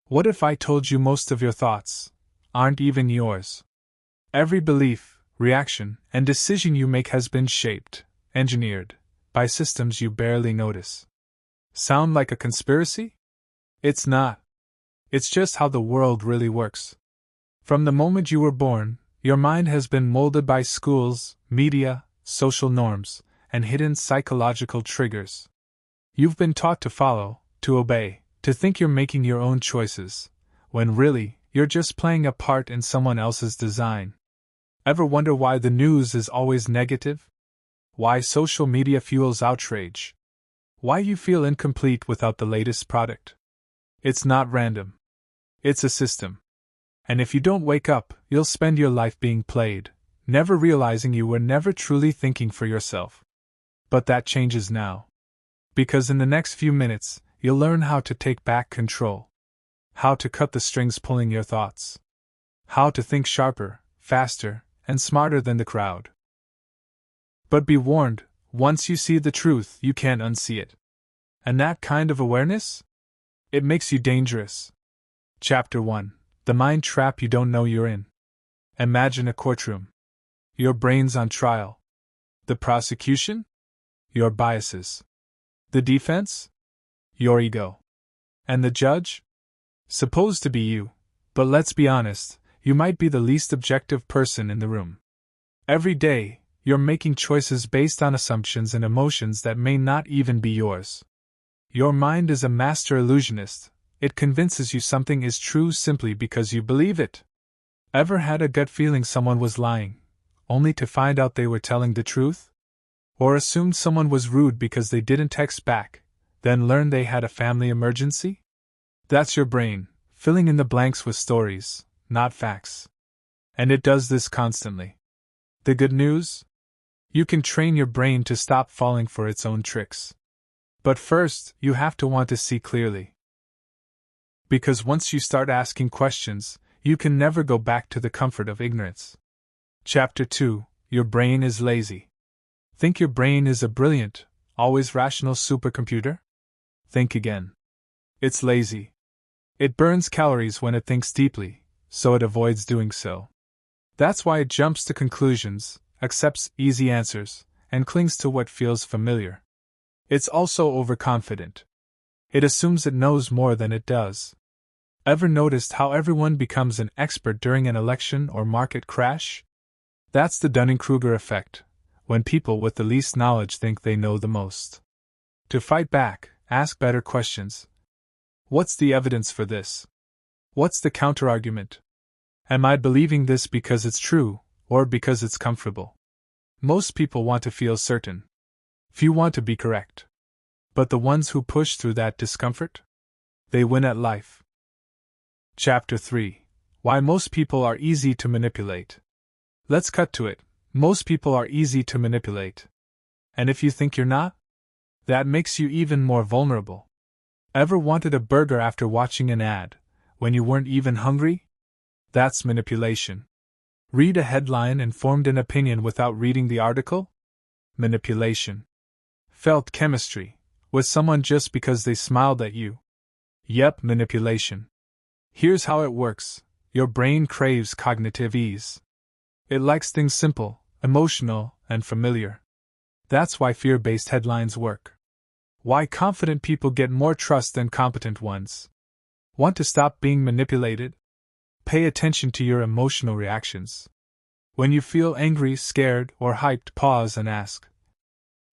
What if I told you most of your thoughts aren't even yours? Every belief, reaction, and decision you make has been shaped, engineered, by systems you barely notice. Sound like a conspiracy? It's not. It's just how the world really works. From the moment you were born, your mind has been molded by schools, media, social norms, and hidden psychological triggers. You've been taught to follow, to obey, to think you're making your own choices, when really, you're just playing a part in someone else's design. Ever wonder why the news is always negative? Why social media fuels outrage? Why you feel incomplete without the latest product? It's not random. It's a system. And if you don't wake up, you'll spend your life being played, never realizing you were never truly thinking for yourself. But that changes now. Because in the next few minutes, you'll learn how to take back control. How to cut the strings pulling your thoughts. How to think sharper, faster, and smarter than the crowd. But be warned, once you see the truth, you can't unsee it. And that kind of awareness? It makes you dangerous. Chapter 1. The Mind Trap You Don't Know You're In. Imagine a courtroom. Your brain's on trial. The prosecution? Your biases. The defense? Your ego. And the judge? Supposed to be you, but let's be honest, you might be the least objective person in the room. Every day, you're making choices based on assumptions and emotions that may not even be yours. Your mind is a master illusionist. It convinces you something is true simply because you believe it. Ever had a gut feeling someone was lying, only to find out they were telling the truth? Or assumed someone was rude because they didn't text back, then learned they had a family emergency? That's your brain, filling in the blanks with stories, not facts. And it does this constantly. The good news? You can train your brain to stop falling for its own tricks. But first, you have to want to see clearly. Because once you start asking questions, you can never go back to the comfort of ignorance. Chapter 2. Your brain is lazy. Think your brain is a brilliant, always rational supercomputer? Think again. It's lazy. It burns calories when it thinks deeply, so it avoids doing so. That's why it jumps to conclusions, accepts easy answers, and clings to what feels familiar. It's also overconfident. It assumes it knows more than it does. Ever noticed how everyone becomes an expert during an election or market crash? That's the Dunning-Kruger effect, when people with the least knowledge think they know the most. To fight back, ask better questions. What's the evidence for this? What's the counterargument? Am I believing this because it's true, or because it's comfortable? Most people want to feel certain. Few want to be correct. But the ones who push through that discomfort? They win at life. Chapter 3. Why most people are easy to manipulate. Let's cut to it. Most people are easy to manipulate. And if you think you're not? That makes you even more vulnerable. Ever wanted a burger after watching an ad, when you weren't even hungry? That's manipulation. Read a headline and formed an opinion without reading the article? Manipulation. Felt chemistry with someone just because they smiled at you? Yep, manipulation. Here's how it works. Your brain craves cognitive ease. It likes things simple, emotional, and familiar. That's why fear-based headlines work. Why confident people get more trust than competent ones. Want to stop being manipulated? Pay attention to your emotional reactions. When you feel angry, scared, or hyped, pause and ask,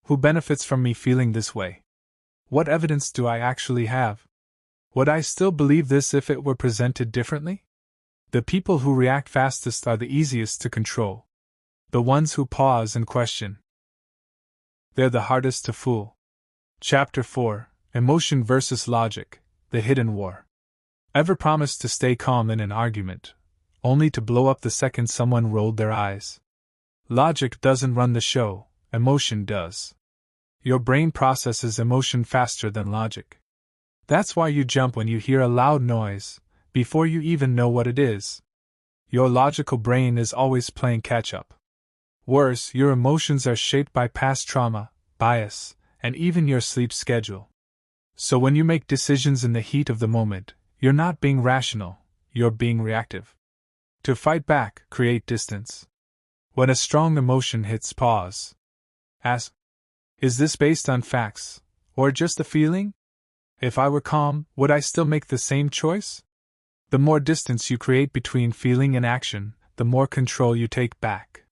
who benefits from me feeling this way? What evidence do I actually have? Would I still believe this if it were presented differently? The people who react fastest are the easiest to control. The ones who pause and question. They're the hardest to fool. Chapter 4. Emotion versus Logic, the Hidden War. Ever promised to stay calm in an argument, only to blow up the second someone rolled their eyes? Logic doesn't run the show, emotion does. Your brain processes emotion faster than logic. That's why you jump when you hear a loud noise, before you even know what it is. Your logical brain is always playing catch-up. Worse, your emotions are shaped by past trauma, bias, and even your sleep schedule. So when you make decisions in the heat of the moment, You're not being rational, you're being reactive. To fight back, create distance. When a strong emotion hits, pause. Ask, is this based on facts, or just a feeling? If I were calm, would I still make the same choice? The more distance you create between feeling and action, the more control you take back.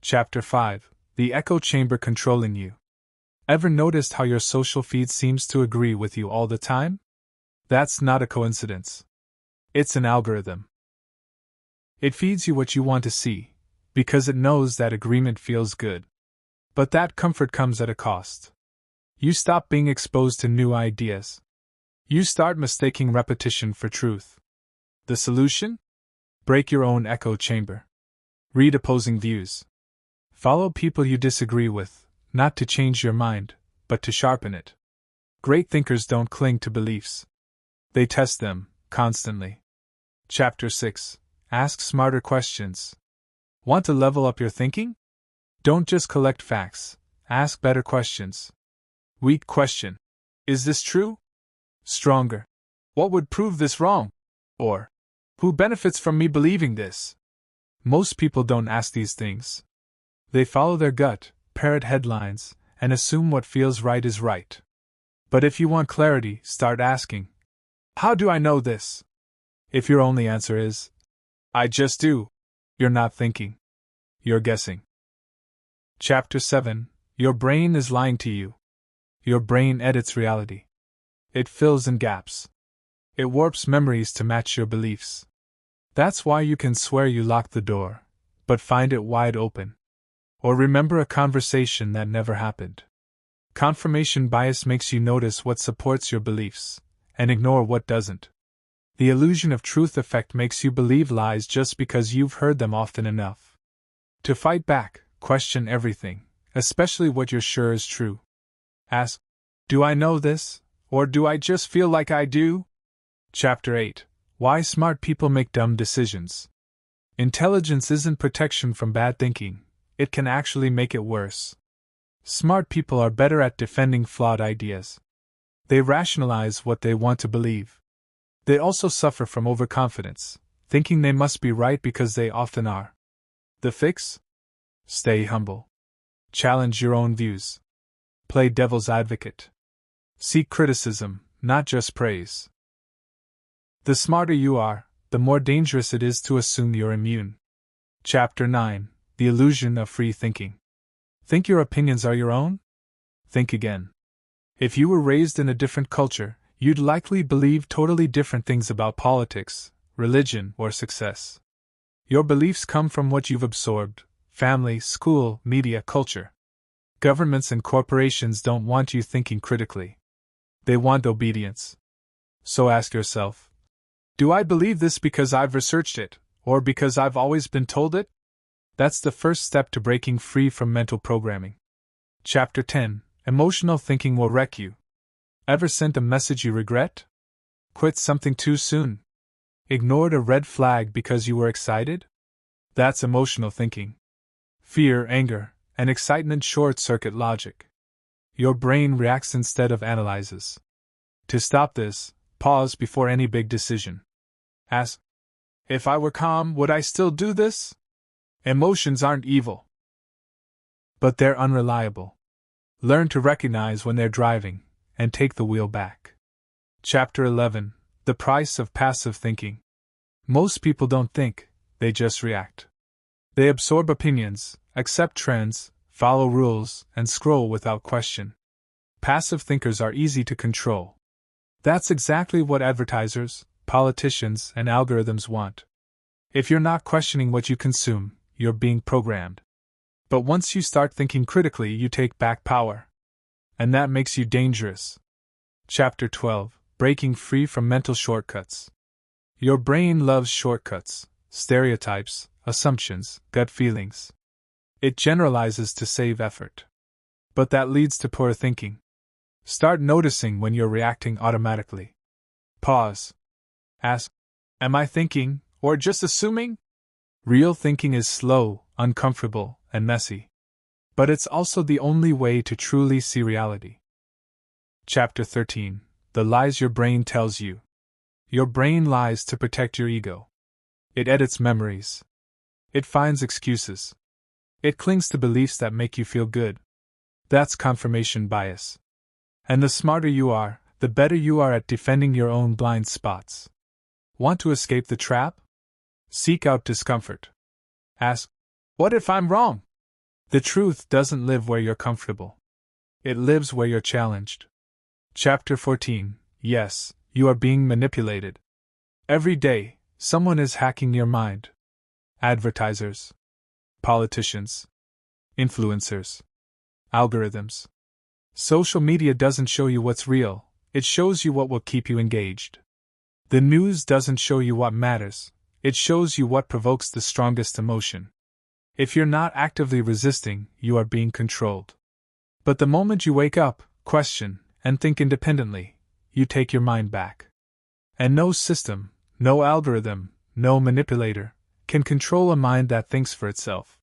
Chapter 5: The Echo Chamber Controlling You. Ever noticed how your social feed seems to agree with you all the time? That's not a coincidence. It's an algorithm. It feeds you what you want to see, because it knows that agreement feels good. But that comfort comes at a cost. You stop being exposed to new ideas. You start mistaking repetition for truth. The solution? Break your own echo chamber. Read opposing views. Follow people you disagree with, not to change your mind, but to sharpen it. Great thinkers don't cling to beliefs. They test them, constantly. Chapter 6: Ask Smarter Questions. Want to level up your thinking? Don't just collect facts, ask better questions. Weak question: is this true? Stronger: what would prove this wrong? Or, who benefits from me believing this? Most people don't ask these things. They follow their gut, parrot headlines, and assume what feels right is right. But if you want clarity, start asking, how do I know this? If your only answer is, I just do, you're not thinking. You're guessing. Chapter 7: Your brain is lying to you. Your brain edits reality. It fills in gaps. It warps memories to match your beliefs. That's why you can swear you locked the door, but find it wide open. Or remember a conversation that never happened. Confirmation bias makes you notice what supports your beliefs, and ignore what doesn't. The illusion of truth effect makes you believe lies just because you've heard them often enough. To fight back, question everything, especially what you're sure is true. Ask, do I know this, or do I just feel like I do? Chapter 8: Why Smart People Make Dumb Decisions. Intelligence isn't protection from bad thinking, it can actually make it worse. Smart people are better at defending flawed ideas. They rationalize what they want to believe. They also suffer from overconfidence, thinking they must be right because they often are. The fix? Stay humble. Challenge your own views. Play devil's advocate. Seek criticism, not just praise. The smarter you are, the more dangerous it is to assume you're immune. Chapter 9: The Illusion of Free Thinking. Think your opinions are your own? Think again. If you were raised in a different culture, you'd likely believe totally different things about politics, religion, or success. Your beliefs come from what you've absorbed: family, school, media, culture. Governments and corporations don't want you thinking critically. They want obedience. So ask yourself, do I believe this because I've researched it, or because I've always been told it? That's the first step to breaking free from mental programming. Chapter 10: Emotional Thinking Will Wreck You. Ever sent a message you regret? Quit something too soon? Ignored a red flag because you were excited? That's emotional thinking. Fear, anger, and excitement short-circuit logic. Your brain reacts instead of analyzes. To stop this, pause before any big decision. Ask, if I were calm, would I still do this? Emotions aren't evil, but they're unreliable. Learn to recognize when they're driving, and take the wheel back. Chapter 11: The Price of Passive Thinking. Most people don't think, they just react. They absorb opinions, accept trends, follow rules, and scroll without question. Passive thinkers are easy to control. That's exactly what advertisers, politicians, and algorithms want. If you're not questioning what you consume, you're being programmed. But once you start thinking critically, you take back power. And that makes you dangerous. Chapter 12: Breaking Free from Mental Shortcuts. Your brain loves shortcuts, stereotypes, assumptions, gut feelings. It generalizes to save effort. But that leads to poor thinking. Start noticing when you're reacting automatically. Pause. Ask, am I thinking, or just assuming? Real thinking is slow, uncomfortable, and messy. But it's also the only way to truly see reality. Chapter 13: The Lies Your Brain Tells You. Your brain lies to protect your ego. It edits memories. It finds excuses. It clings to beliefs that make you feel good. That's confirmation bias. And the smarter you are, the better you are at defending your own blind spots. Want to escape the trap? Seek out discomfort. Ask, what if I'm wrong? The truth doesn't live where you're comfortable. It lives where you're challenged. Chapter 14. Yes, you are being manipulated. Every day, someone is hacking your mind. Advertisers. Politicians. Influencers. Algorithms. Social media doesn't show you what's real, it shows you what will keep you engaged. The news doesn't show you what matters, it shows you what provokes the strongest emotion. If you're not actively resisting, you are being controlled. But the moment you wake up, question, and think independently, you take your mind back. And no system, no algorithm, no manipulator, can control a mind that thinks for itself.